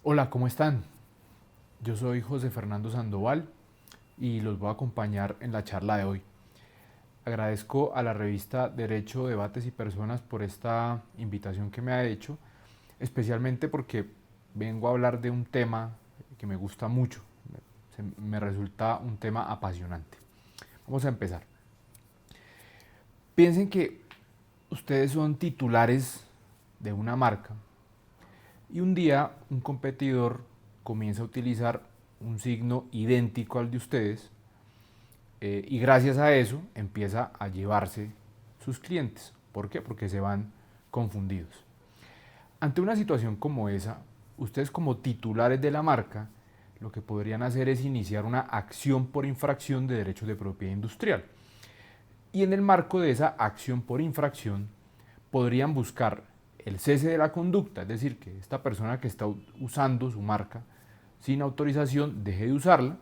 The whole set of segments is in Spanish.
Hola, ¿cómo están? Yo soy José Fernando Sandoval y los voy a acompañar en la charla de hoy. Agradezco a la revista Derecho, Debates y Personas por esta invitación que me ha hecho, especialmente porque vengo a hablar de un tema que me gusta mucho, me resulta un tema apasionante. Vamos a empezar. Piensen que ustedes son titulares de una marca y un día un competidor comienza a utilizar un signo idéntico al de ustedes y gracias a eso empieza a llevarse sus clientes. ¿Por qué? Porque se van confundidos. Ante una situación como esa, ustedes como titulares de la marca, lo que podrían hacer es iniciar una acción por infracción de derechos de propiedad industrial. Y en el marco de esa acción por infracción, podrían buscar el cese de la conducta, es decir, que esta persona que está usando su marca sin autorización deje de usarla,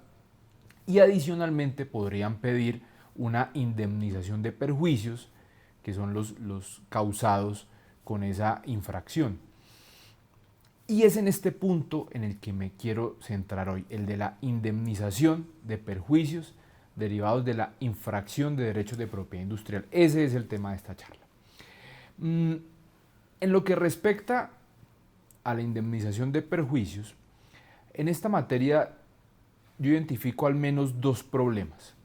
y adicionalmente podrían pedir una indemnización de perjuicios que son los causados con esa infracción. Y es en este punto en el que me quiero centrar hoy, el de la indemnización de perjuicios derivados de la infracción de derechos de propiedad industrial. Ese es el tema de esta charla. En lo que respecta a la indemnización de perjuicios, en esta materia yo identifico al menos dos problemas.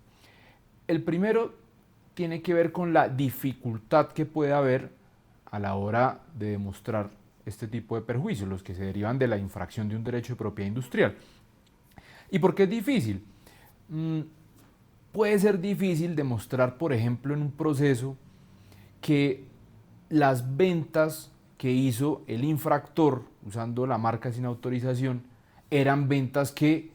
El primero tiene que ver con la dificultad que puede haber a la hora de demostrar este tipo de perjuicios, los que se derivan de la infracción de un derecho de propiedad industrial. ¿Y por qué es difícil? Puede ser difícil demostrar, por ejemplo, en un proceso que las ventas que hizo el infractor usando la marca sin autorización eran ventas que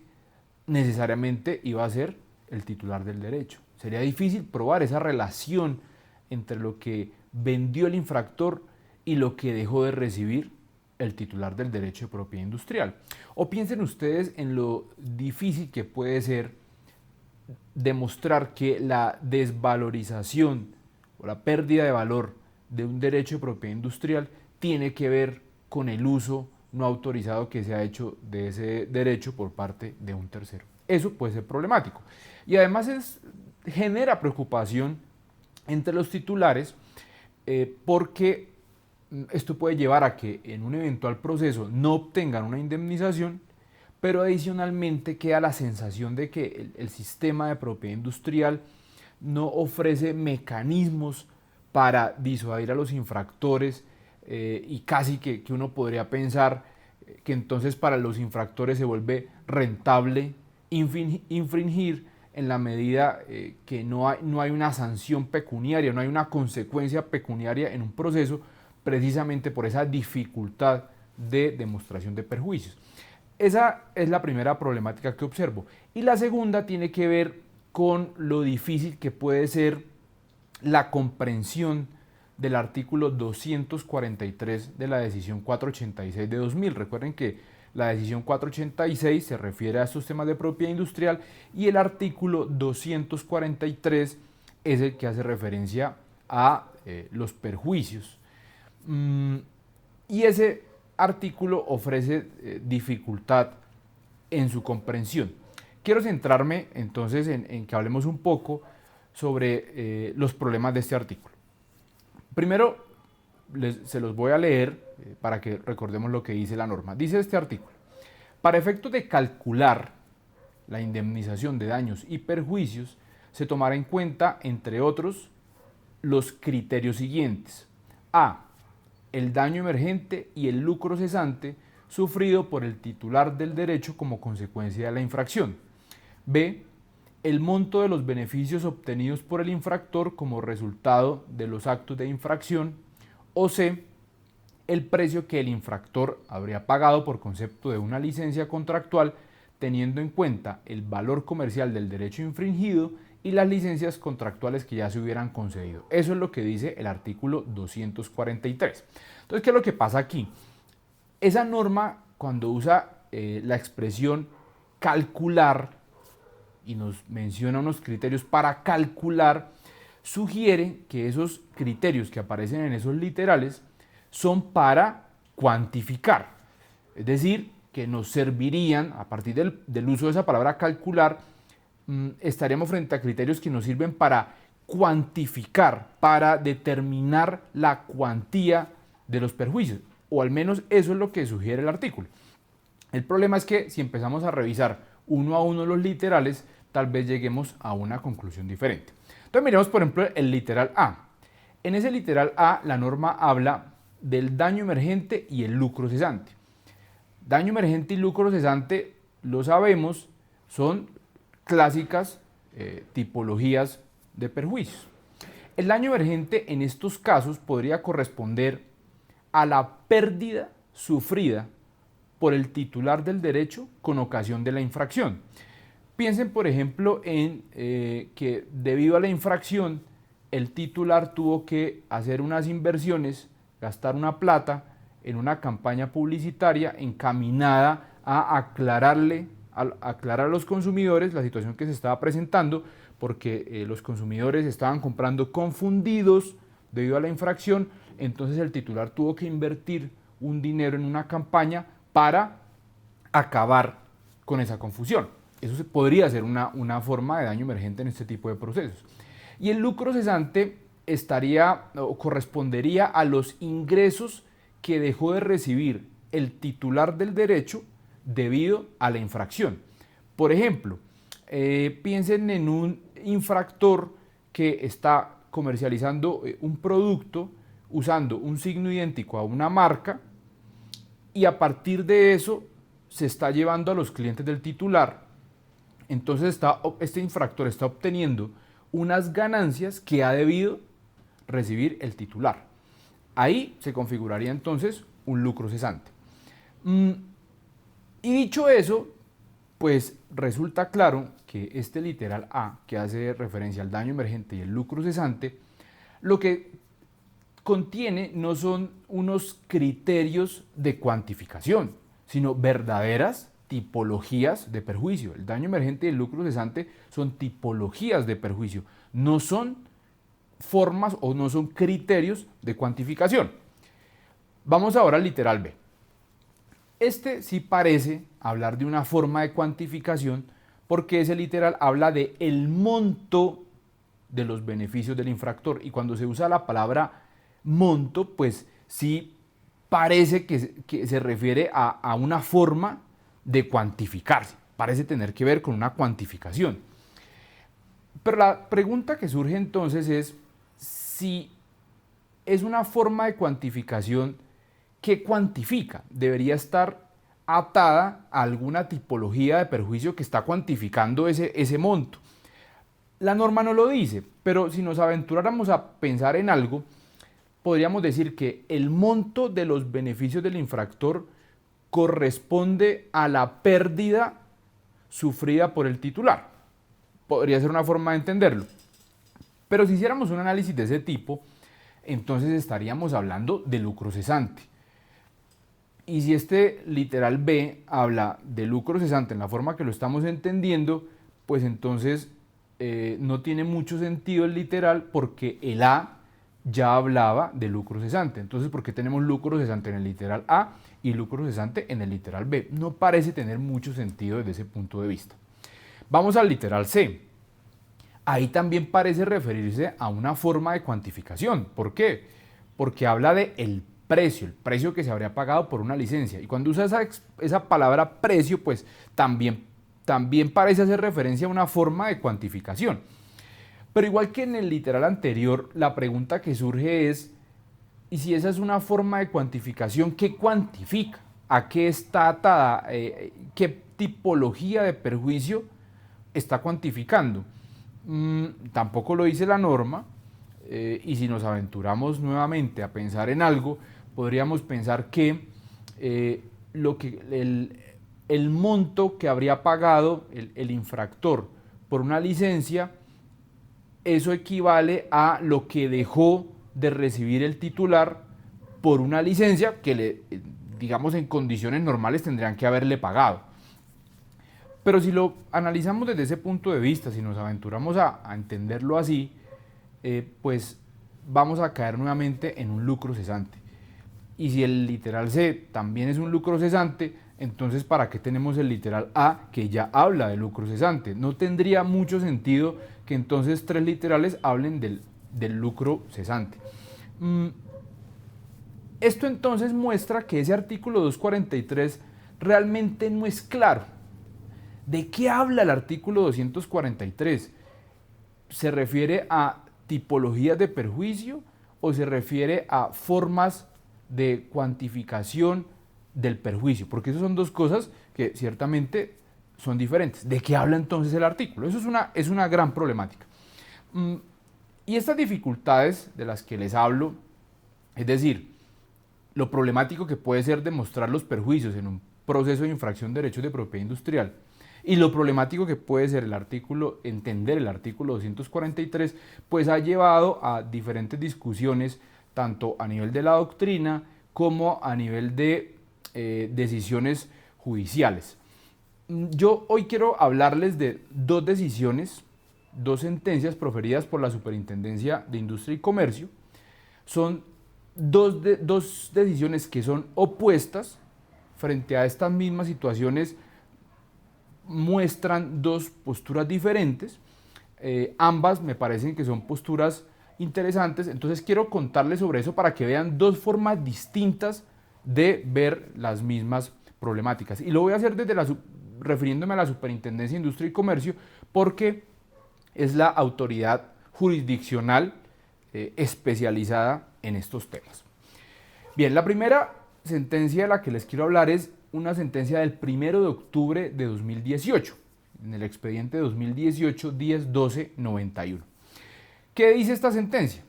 necesariamente iba a ser el titular del derecho. Sería difícil probar esa relación entre lo que vendió el infractor y lo que dejó de recibir el titular del derecho de propiedad industrial. O piensen ustedes en lo difícil que puede ser demostrar que la desvalorización o la pérdida de valor de un derecho de propiedad industrial tiene que ver con el uso no autorizado que se ha hecho de ese derecho por parte de un tercero. Eso puede ser problemático. Y además genera preocupación entre los titulares porque esto puede llevar a que en un eventual proceso no obtengan una indemnización, pero adicionalmente queda la sensación de que el sistema de propiedad industrial no ofrece mecanismos para disuadir a los infractores y casi que uno podría pensar que entonces para los infractores se vuelve rentable infringir en la medida que no hay una sanción pecuniaria, no hay una consecuencia pecuniaria en un proceso precisamente por esa dificultad de demostración de perjuicios. Esa es la primera problemática que observo. Y la segunda tiene que ver con lo difícil que puede ser la comprensión del artículo 243 de la decisión 486 de 2000. Recuerden que la decisión 486 se refiere a estos temas de propiedad industrial y el artículo 243 es el que hace referencia a los perjuicios. Y ese artículo ofrece dificultad en su comprensión. Quiero centrarme entonces en que hablemos un poco sobre los problemas de este artículo. Primero, se los voy a leer para que recordemos lo que dice la norma. Dice este artículo: para efectos de calcular la indemnización de daños y perjuicios, se tomará en cuenta, entre otros, los criterios siguientes. A. El daño emergente y el lucro cesante sufrido por el titular del derecho como consecuencia de la infracción. B. El monto de los beneficios obtenidos por el infractor como resultado de los actos de infracción. O C. El precio que el infractor habría pagado por concepto de una licencia contractual, teniendo en cuenta el valor comercial del derecho infringido y las licencias contractuales que ya se hubieran concedido. Eso es lo que dice el artículo 243. Entonces, ¿qué es lo que pasa aquí? Esa norma, cuando usa la expresión calcular y nos menciona unos criterios para calcular, sugiere que esos criterios que aparecen en esos literales son para cuantificar. Es decir, que nos servirían, a partir del uso de esa palabra calcular, estaríamos frente a criterios que nos sirven para cuantificar, para determinar la cuantía de los perjuicios, o al menos eso es lo que sugiere el artículo. El problema es que si empezamos a revisar uno a uno los literales, tal vez lleguemos a una conclusión diferente. Entonces miremos por ejemplo el literal A. En ese literal A la norma habla del daño emergente y el lucro cesante. Daño emergente y lucro cesante, lo sabemos, son clásicas tipologías de perjuicios. El daño emergente en estos casos podría corresponder a la pérdida sufrida por el titular del derecho con ocasión de la infracción. Piensen, por ejemplo, en que debido a la infracción, el titular tuvo que hacer unas inversiones, gastar una plata en una campaña publicitaria encaminada a aclarar a los consumidores la situación que se estaba presentando, porque los consumidores estaban comprando confundidos debido a la infracción. Entonces el titular tuvo que invertir un dinero en una campaña para acabar con esa confusión. Eso podría ser una forma de daño emergente en este tipo de procesos. Y el lucro cesante correspondería a los ingresos que dejó de recibir el titular del derecho debido a la infracción. Por ejemplo, piensen en un infractor que está comercializando un producto usando un signo idéntico a una marca, y a partir de eso se está llevando a los clientes del titular. Entonces este infractor está obteniendo unas ganancias que ha debido recibir el titular. Ahí se configuraría entonces un lucro cesante. Y dicho eso, pues resulta claro que este literal A, que hace referencia al daño emergente y el lucro cesante, lo que contiene no son unos criterios de cuantificación, sino verdaderas tipologías de perjuicio. El daño emergente y el lucro cesante son tipologías de perjuicio, no son formas o no son criterios de cuantificación. Vamos ahora al literal B. Este sí parece hablar de una forma de cuantificación, porque ese literal habla de el monto de los beneficios del infractor, y cuando se usa la palabra monto, pues sí parece que se refiere a una forma de cuantificarse, parece tener que ver con una cuantificación. Pero la pregunta que surge entonces es, si es una forma de cuantificación, ¿qué cuantifica? Debería estar atada a alguna tipología de perjuicio que está cuantificando ese monto. La norma no lo dice, pero si nos aventuráramos a pensar en algo, podríamos decir que el monto de los beneficios del infractor corresponde a la pérdida sufrida por el titular. Podría ser una forma de entenderlo. Pero si hiciéramos un análisis de ese tipo, entonces estaríamos hablando de lucro cesante. Y si este literal B habla de lucro cesante en la forma que lo estamos entendiendo, pues entonces no tiene mucho sentido el literal, porque el A ya hablaba de lucro cesante. Entonces, ¿por qué tenemos lucro cesante en el literal A y lucro cesante en el literal B? No parece tener mucho sentido desde ese punto de vista. Vamos al literal C. Ahí también parece referirse a una forma de cuantificación. ¿Por qué? Porque habla de el precio que se habría pagado por una licencia. Y cuando usa esa palabra precio, pues también parece hacer referencia a una forma de cuantificación. Pero igual que en el literal anterior, la pregunta que surge es, ¿y si esa es una forma de cuantificación, qué cuantifica? ¿A qué está atada? ¿Qué tipología de perjuicio está cuantificando? Tampoco lo dice la norma, y si nos aventuramos nuevamente a pensar en algo, podríamos pensar que el monto que habría pagado el infractor por una licencia, eso equivale a lo que dejó de recibir el titular por una licencia que, digamos, en condiciones normales tendrían que haberle pagado. Pero si lo analizamos desde ese punto de vista, si nos aventuramos a entenderlo así, pues vamos a caer nuevamente en un lucro cesante. Y si el literal C también es un lucro cesante, entonces ¿para qué tenemos el literal A que ya habla de lucro cesante? No tendría mucho sentido que entonces tres literales hablen del lucro cesante. Esto entonces muestra que ese artículo 243 realmente no es claro. ¿De qué habla el artículo 243? ¿Se refiere a tipologías de perjuicio o se refiere a formas de cuantificación del perjuicio? Porque esas son dos cosas que ciertamente son diferentes. ¿De qué habla entonces el artículo? Eso es una gran problemática. Y estas dificultades de las que les hablo, es decir, lo problemático que puede ser demostrar los perjuicios en un proceso de infracción de derechos de propiedad industrial y lo problemático que puede ser entender el artículo 243, pues ha llevado a diferentes discusiones, tanto a nivel de la doctrina como a nivel de decisiones judiciales. Yo hoy quiero hablarles de dos decisiones, dos sentencias proferidas por la Superintendencia de Industria y Comercio. Son dos decisiones que son opuestas frente a estas mismas situaciones, muestran dos posturas diferentes, ambas me parecen que son posturas interesantes, entonces quiero contarles sobre eso para que vean dos formas distintas de ver las mismas problemáticas. Y lo voy a hacer refiriéndome a la Superintendencia de Industria y Comercio porque es la autoridad jurisdiccional especializada en estos temas. Bien, la primera sentencia de la que les quiero hablar es una sentencia del 1 de octubre de 2018, en el expediente 2018-10-12-91. ¿Qué dice esta sentencia?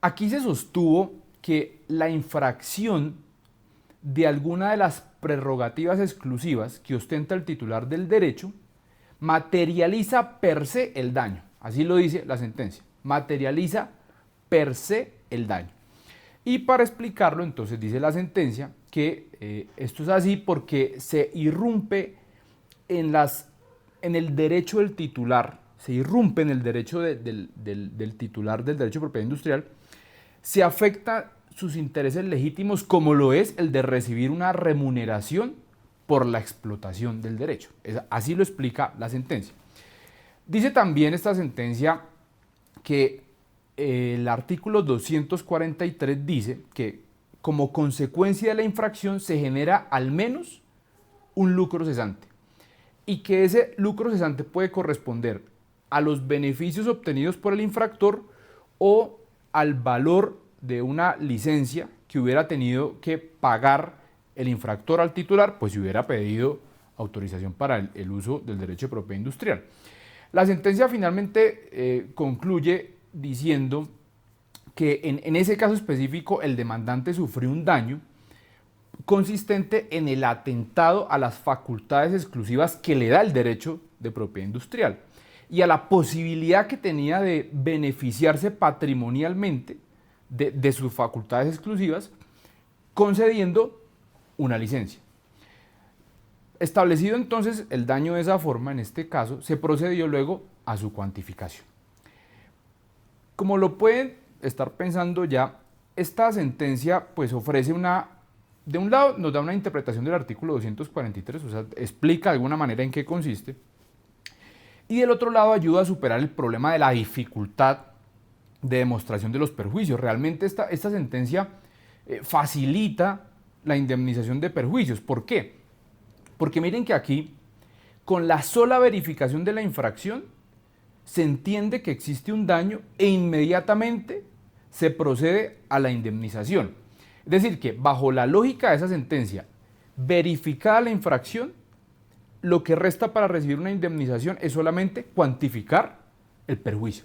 Aquí se sostuvo que la infracción de alguna de las prerrogativas exclusivas que ostenta el titular del derecho materializa per se el daño. Así lo dice la sentencia. Materializa per se el daño. Y para explicarlo, entonces dice la sentencia que esto es así porque se irrumpe en el derecho del titular, se irrumpe en el derecho del titular del derecho de propiedad industrial, se afecta sus intereses legítimos como lo es el de recibir una remuneración por la explotación del derecho. Así lo explica la sentencia. Dice también esta sentencia que el artículo 243 dice que como consecuencia de la infracción se genera al menos un lucro cesante y que ese lucro cesante puede corresponder a los beneficios obtenidos por el infractor o al valor de una licencia que hubiera tenido que pagar el infractor al titular, pues si hubiera pedido autorización para el uso del derecho de propiedad industrial. La sentencia finalmente concluye diciendo que en ese caso específico el demandante sufrió un daño consistente en el atentado a las facultades exclusivas que le da el derecho de propiedad industrial y a la posibilidad que tenía de beneficiarse patrimonialmente de sus facultades exclusivas concediendo una licencia. Establecido entonces el daño de esa forma, en este caso, se procedió luego a su cuantificación. Como lo pueden estar pensando ya, esta sentencia pues ofrece de un lado nos da una interpretación del artículo 243, o sea, explica de alguna manera en qué consiste, y del otro lado ayuda a superar el problema de la dificultad de demostración de los perjuicios. Realmente esta sentencia facilita la indemnización de perjuicios. ¿Por qué? Porque miren que aquí, con la sola verificación de la infracción, se entiende que existe un daño e inmediatamente se procede a la indemnización. Es decir, que bajo la lógica de esa sentencia, verificada la infracción, lo que resta para recibir una indemnización es solamente cuantificar el perjuicio.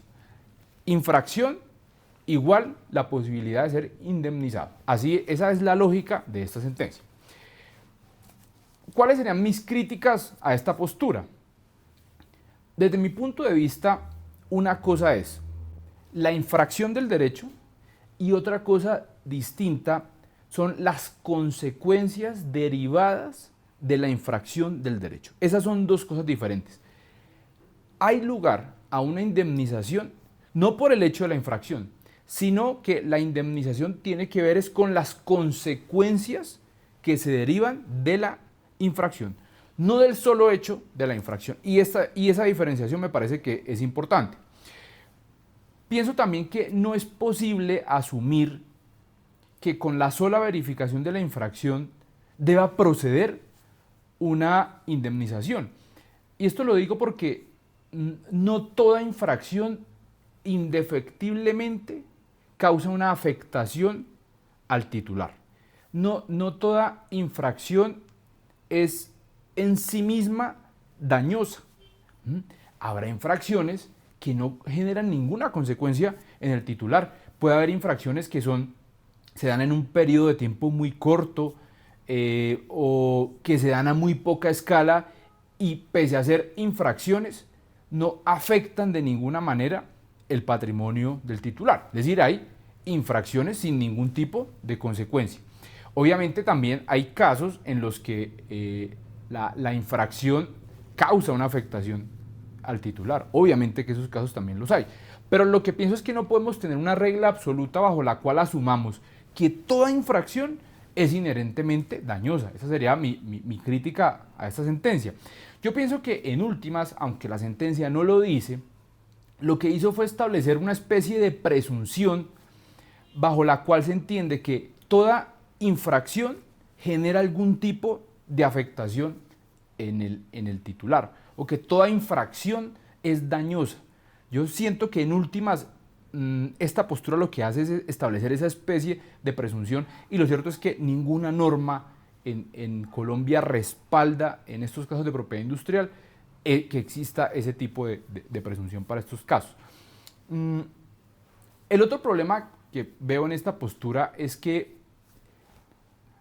Infracción igual la posibilidad de ser indemnizado. Así, esa es la lógica de esta sentencia. ¿Cuáles serían mis críticas a esta postura? Desde mi punto de vista, una cosa es la infracción del derecho y otra cosa distinta son las consecuencias derivadas de la infracción del derecho. Esas son dos cosas diferentes. Hay lugar a una indemnización no por el hecho de la infracción, sino que la indemnización tiene que ver es con las consecuencias que se derivan de la infracción, no del solo hecho de la infracción. Y esa diferenciación me parece que es importante. Pienso también que no es posible asumir que con la sola verificación de la infracción deba proceder una indemnización. Y esto lo digo porque no toda infracción indefectiblemente causa una afectación al titular. No toda infracción es en sí misma dañosa. Habrá infracciones que no generan ninguna consecuencia en el titular. Puede haber infracciones que se dan en un periodo de tiempo muy corto o que se dan a muy poca escala y pese a ser infracciones no afectan de ninguna manera el patrimonio del titular. Es decir, hay infracciones sin ningún tipo de consecuencia. Obviamente también hay casos en los que la infracción causa una afectación al titular. Obviamente que esos casos también los hay. Pero lo que pienso es que no podemos tener una regla absoluta bajo la cual asumamos que toda infracción es inherentemente dañosa. Esa sería mi crítica a esta sentencia. Yo pienso que en últimas, aunque la sentencia no lo dice, lo que hizo fue establecer una especie de presunción bajo la cual se entiende que toda infracción genera algún tipo de afectación en el titular o que toda infracción es dañosa. Yo siento que en últimas esta postura lo que hace es establecer esa especie de presunción y lo cierto es que ninguna norma en Colombia respalda en estos casos de propiedad industrial que exista ese tipo de presunción para estos casos. El otro problema que veo en esta postura es que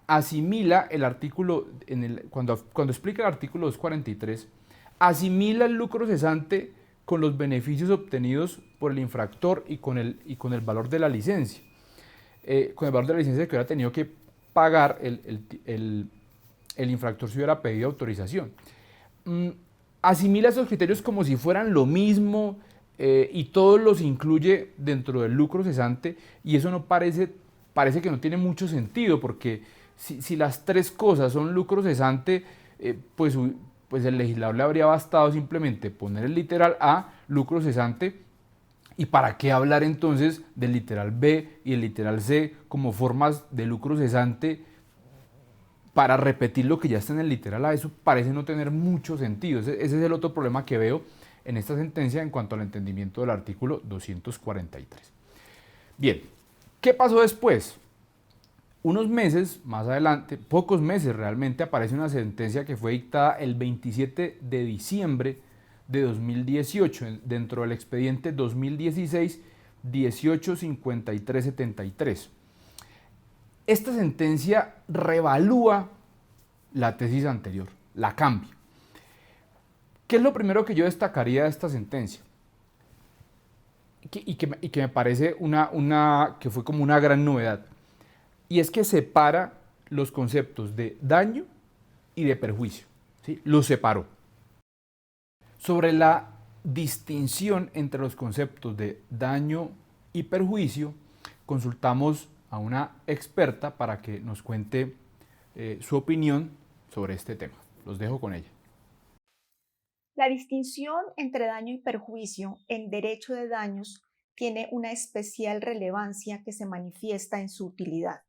asimila el artículo, cuando explica el artículo 243, asimila el lucro cesante con los beneficios obtenidos por el infractor y con el valor de la licencia. Con el valor de la licencia que hubiera tenido que pagar el infractor si hubiera pedido autorización. Asimila esos criterios como si fueran lo mismo y todos los incluye dentro del lucro cesante y eso no parece que no tiene mucho sentido porque si las tres cosas son lucro cesante, pues el legislador le habría bastado simplemente poner el literal A, lucro cesante, y para qué hablar entonces del literal B y el literal C como formas de lucro cesante para repetir lo que ya está en el literal A. Eso parece no tener mucho sentido. Ese es el otro problema que veo en esta sentencia en cuanto al entendimiento del artículo 243. Bien, ¿qué pasó después? Unos meses más adelante, pocos meses realmente, aparece una sentencia que fue dictada el 27 de diciembre de 2018 dentro del expediente 2016-185373. Esta sentencia revalúa la tesis anterior, la cambia. ¿Qué es lo primero que yo destacaría de esta sentencia? Y que me parece que fue como una gran novedad. Y es que separa los conceptos de daño y de perjuicio. ¿Sí? Los separó. Sobre la distinción entre los conceptos de daño y perjuicio, consultamos a una experta para que nos cuente su opinión sobre este tema. Los dejo con ella. La distinción entre daño y perjuicio en derecho de daños tiene una especial relevancia que se manifiesta en su utilidad.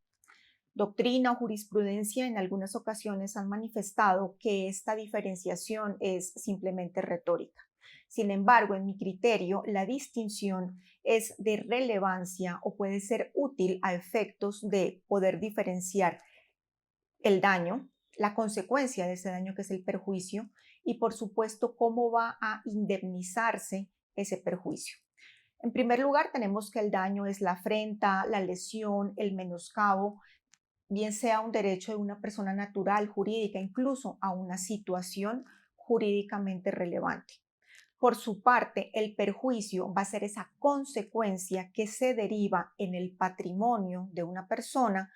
Doctrina o jurisprudencia en algunas ocasiones han manifestado que esta diferenciación es simplemente retórica. Sin embargo, en mi criterio, la distinción es de relevancia o puede ser útil a efectos de poder diferenciar el daño, la consecuencia de ese daño que es el perjuicio y por supuesto cómo va a indemnizarse ese perjuicio. En primer lugar, tenemos que el daño es la afrenta, la lesión, el menoscabo, bien sea un derecho de una persona natural, jurídica, incluso a una situación jurídicamente relevante. Por su parte, el perjuicio va a ser esa consecuencia que se deriva en el patrimonio de una persona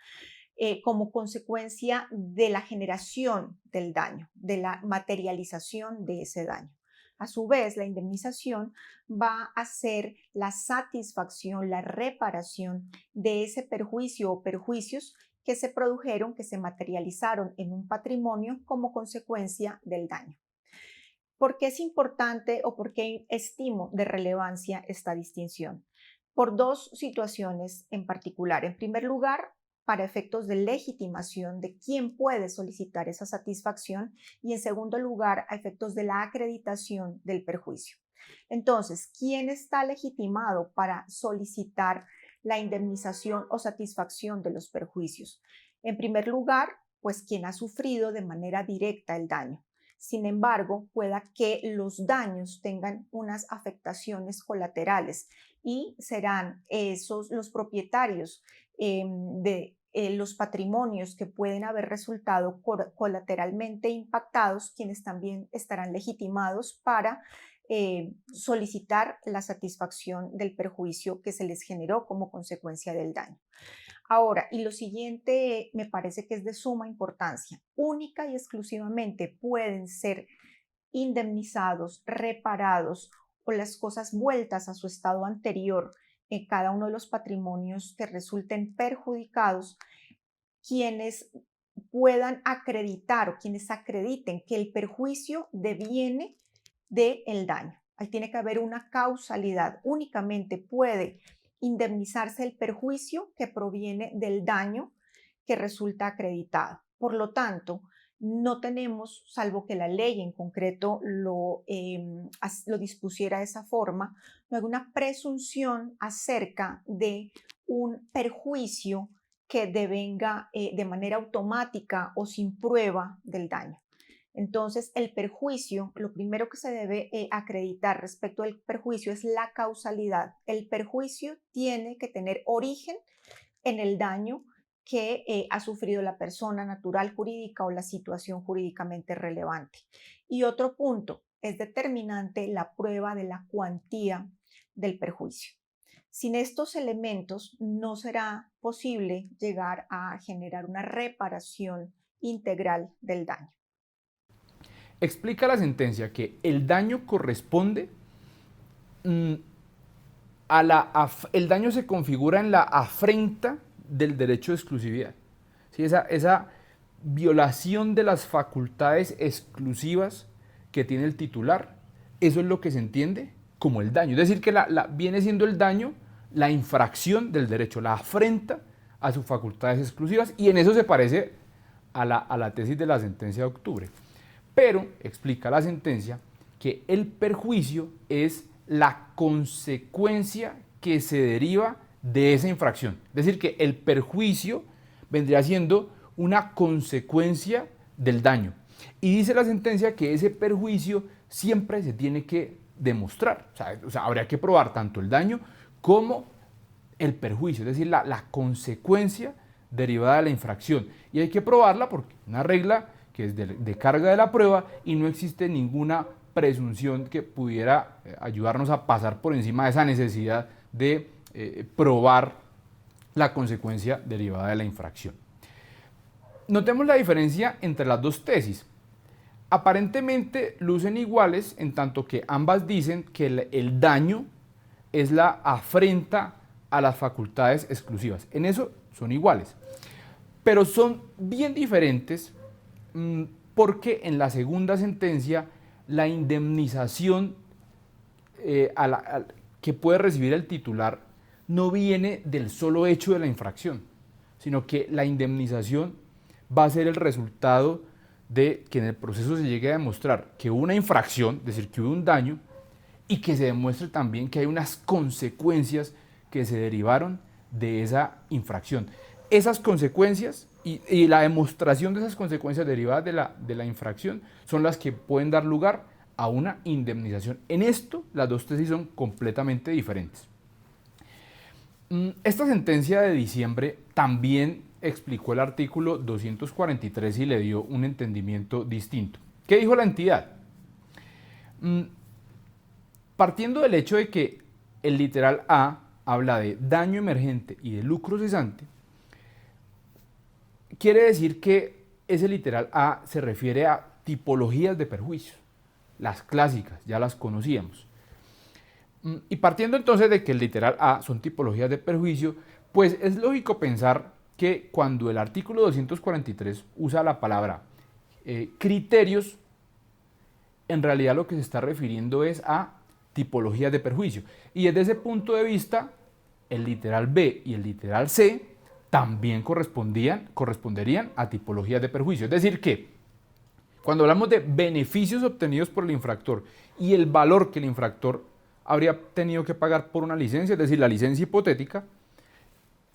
como consecuencia de la generación del daño, de la materialización de ese daño. A su vez, la indemnización va a ser la satisfacción, la reparación de ese perjuicio o perjuicios que se produjeron, que se materializaron en un patrimonio como consecuencia del daño. ¿Por qué es importante o por qué estimo de relevancia esta distinción? Por dos situaciones en particular. En primer lugar, para efectos de legitimación de quién puede solicitar esa satisfacción y en segundo lugar, a efectos de la acreditación del perjuicio. Entonces, ¿quién está legitimado para solicitar la indemnización o satisfacción de los perjuicios? En primer lugar, pues quien ha sufrido de manera directa el daño. Sin embargo, pueda que los daños tengan unas afectaciones colaterales y serán esos los propietarios de los patrimonios que pueden haber resultado colateralmente impactados, quienes también estarán legitimados para solicitar la satisfacción del perjuicio que se les generó como consecuencia del daño. Ahora, y lo siguiente me parece que es de suma importancia, única y exclusivamente pueden ser indemnizados, reparados o las cosas vueltas a su estado anterior en cada uno de los patrimonios que resulten perjudicados, quienes puedan acreditar o quienes acrediten que el perjuicio deviene del daño. Ahí tiene que haber una causalidad. Únicamente puede indemnizarse el perjuicio que proviene del daño que resulta acreditado. Por lo tanto, no tenemos, salvo que la ley en concreto lo dispusiera de esa forma, no hay una presunción acerca de un perjuicio que devenga de manera automática o sin prueba del daño. Entonces, el perjuicio, lo primero que se debe acreditar respecto al perjuicio es la causalidad. El perjuicio tiene que tener origen en el daño que ha sufrido la persona natural jurídica o la situación jurídicamente relevante. Y otro punto, es determinante la prueba de la cuantía del perjuicio. Sin estos elementos no será posible llegar a generar una reparación integral del daño. Explica la sentencia que el daño corresponde el daño se configura en la afrenta del derecho de exclusividad. ¿Sí? Esa violación de las facultades exclusivas que tiene el titular, eso es lo que se entiende como el daño. Es decir, que viene siendo el daño la infracción del derecho, la afrenta a sus facultades exclusivas, y en eso se parece a la tesis de la sentencia de octubre. Pero explica la sentencia que el perjuicio es la consecuencia que se deriva de esa infracción. Es decir, que el perjuicio vendría siendo una consecuencia del daño. Y dice la sentencia que ese perjuicio siempre se tiene que demostrar. O sea, habría que probar tanto el daño como el perjuicio, es decir, la consecuencia derivada de la infracción. Y hay que probarla porque una regla que es de carga de la prueba y no existe ninguna presunción que pudiera ayudarnos a pasar por encima de esa necesidad de probar la consecuencia derivada de la infracción. Notemos la diferencia entre las dos tesis. Aparentemente lucen iguales en tanto que ambas dicen que el daño es la afrenta a las facultades exclusivas. En eso son iguales, pero son bien diferentes porque en la segunda sentencia la indemnización que puede recibir el titular no viene del solo hecho de la infracción, sino que la indemnización va a ser el resultado de que en el proceso se llegue a demostrar que hubo una infracción, es decir, que hubo un daño, y que se demuestre también que hay unas consecuencias que se derivaron de esa infracción. Esas consecuencias y la demostración de esas consecuencias derivadas de la infracción son las que pueden dar lugar a una indemnización. En esto, las dos tesis son completamente diferentes. Esta sentencia de diciembre también explicó el artículo 243 y le dio un entendimiento distinto. ¿Qué dijo la entidad? Partiendo del hecho de que el literal A habla de daño emergente y de lucro cesante, quiere decir que ese literal A se refiere a tipologías de perjuicios, las clásicas, ya las conocíamos. Y partiendo entonces de que el literal A son tipologías de perjuicio, pues es lógico pensar que cuando el artículo 243 usa la palabra criterios, en realidad lo que se está refiriendo es a tipologías de perjuicio. Y desde ese punto de vista, el literal B y el literal C también corresponderían a tipologías de perjuicio. Es decir que cuando hablamos de beneficios obtenidos por el infractor y el valor que el infractor habría tenido que pagar por una licencia, es decir, la licencia hipotética,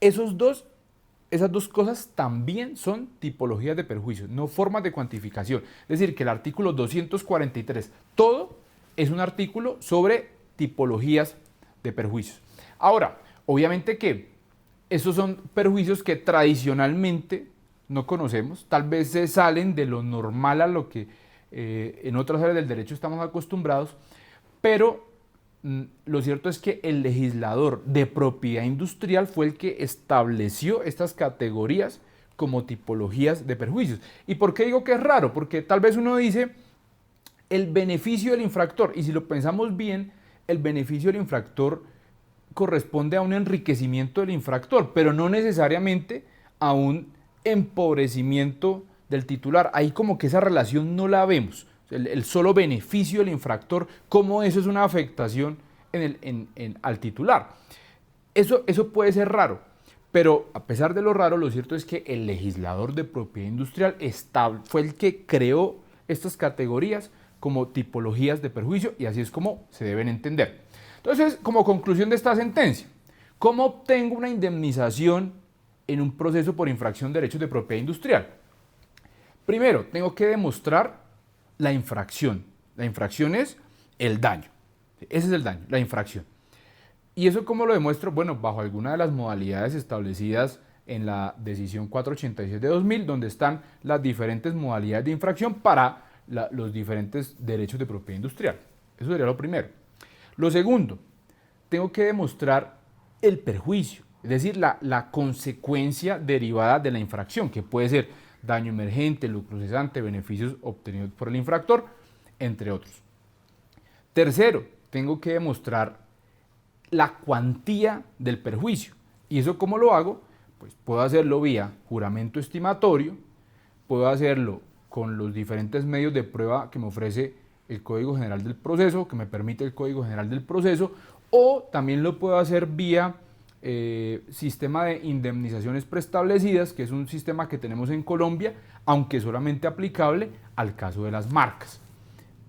esas dos cosas también son tipologías de perjuicio, no formas de cuantificación. Es decir, que el artículo 243, todo es un artículo sobre tipologías de perjuicios. Ahora, obviamente que esos son perjuicios que tradicionalmente no conocemos, tal vez se salen de lo normal a lo que en otras áreas del derecho estamos acostumbrados, pero lo cierto es que el legislador de propiedad industrial fue el que estableció estas categorías como tipologías de perjuicios. ¿Y por qué digo que es raro? Porque tal vez uno dice el beneficio del infractor, y si lo pensamos bien, el beneficio del infractor corresponde a un enriquecimiento del infractor, pero no necesariamente a un empobrecimiento del titular. Ahí como que esa relación no la vemos. El solo beneficio del infractor, cómo eso es una afectación al titular. Eso puede ser raro, pero a pesar de lo raro, lo cierto es que el legislador de propiedad industrial fue el que creó estas categorías como tipologías de perjuicio y así es como se deben entender. Entonces, como conclusión de esta sentencia, ¿cómo obtengo una indemnización en un proceso por infracción de derechos de propiedad industrial? Primero, tengo que demostrar la infracción. La infracción es el daño. Ese es el daño, la infracción. ¿Y eso cómo lo demuestro? Bueno, bajo alguna de las modalidades establecidas en la decisión 486 de 2000, donde están las diferentes modalidades de infracción para los diferentes derechos de propiedad industrial. Eso sería lo primero. Lo segundo, tengo que demostrar el perjuicio, es decir, la consecuencia derivada de la infracción, que puede ser daño emergente, lucro cesante, beneficios obtenidos por el infractor, entre otros. Tercero, tengo que demostrar la cuantía del perjuicio. ¿Y eso cómo lo hago? Pues puedo hacerlo vía juramento estimatorio, puedo hacerlo con los diferentes medios de prueba que me ofrece el Código General del Proceso, que me permite el Código General del Proceso, o también lo puedo hacer vía sistema de indemnizaciones preestablecidas, que es un sistema que tenemos en Colombia, aunque solamente aplicable al caso de las marcas.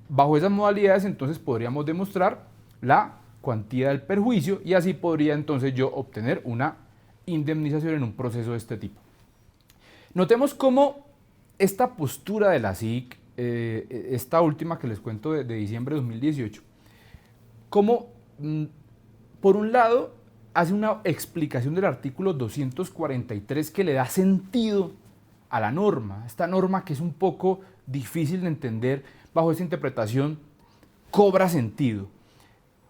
Bajo esas modalidades entonces podríamos demostrar la cuantía del perjuicio y así podría entonces yo obtener una indemnización en un proceso de este tipo. Notemos cómo esta postura de la SIC, esta última que les cuento de diciembre de 2018, como por un lado hace una explicación del artículo 243 que le da sentido a la norma, esta norma que es un poco difícil de entender, bajo esta interpretación cobra sentido.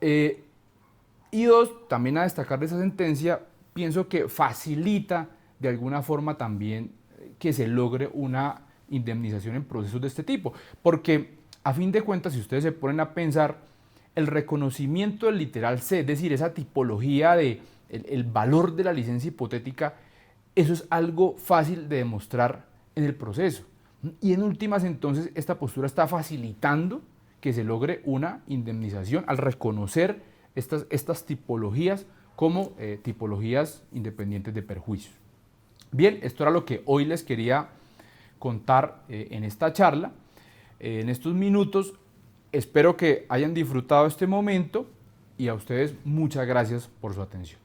Y dos, también a destacar de esa sentencia, pienso que facilita de alguna forma también que se logre una indemnización en procesos de este tipo, porque a fin de cuentas, si ustedes se ponen a pensar, el reconocimiento del literal C, es decir, esa tipología de el valor de la licencia hipotética, eso es algo fácil de demostrar en el proceso. Y en últimas, entonces, esta postura está facilitando que se logre una indemnización al reconocer estas tipologías como tipologías independientes de perjuicios. Bien, esto era lo que hoy les quería contar en esta charla, en estos minutos. Espero que hayan disfrutado este momento y a ustedes muchas gracias por su atención.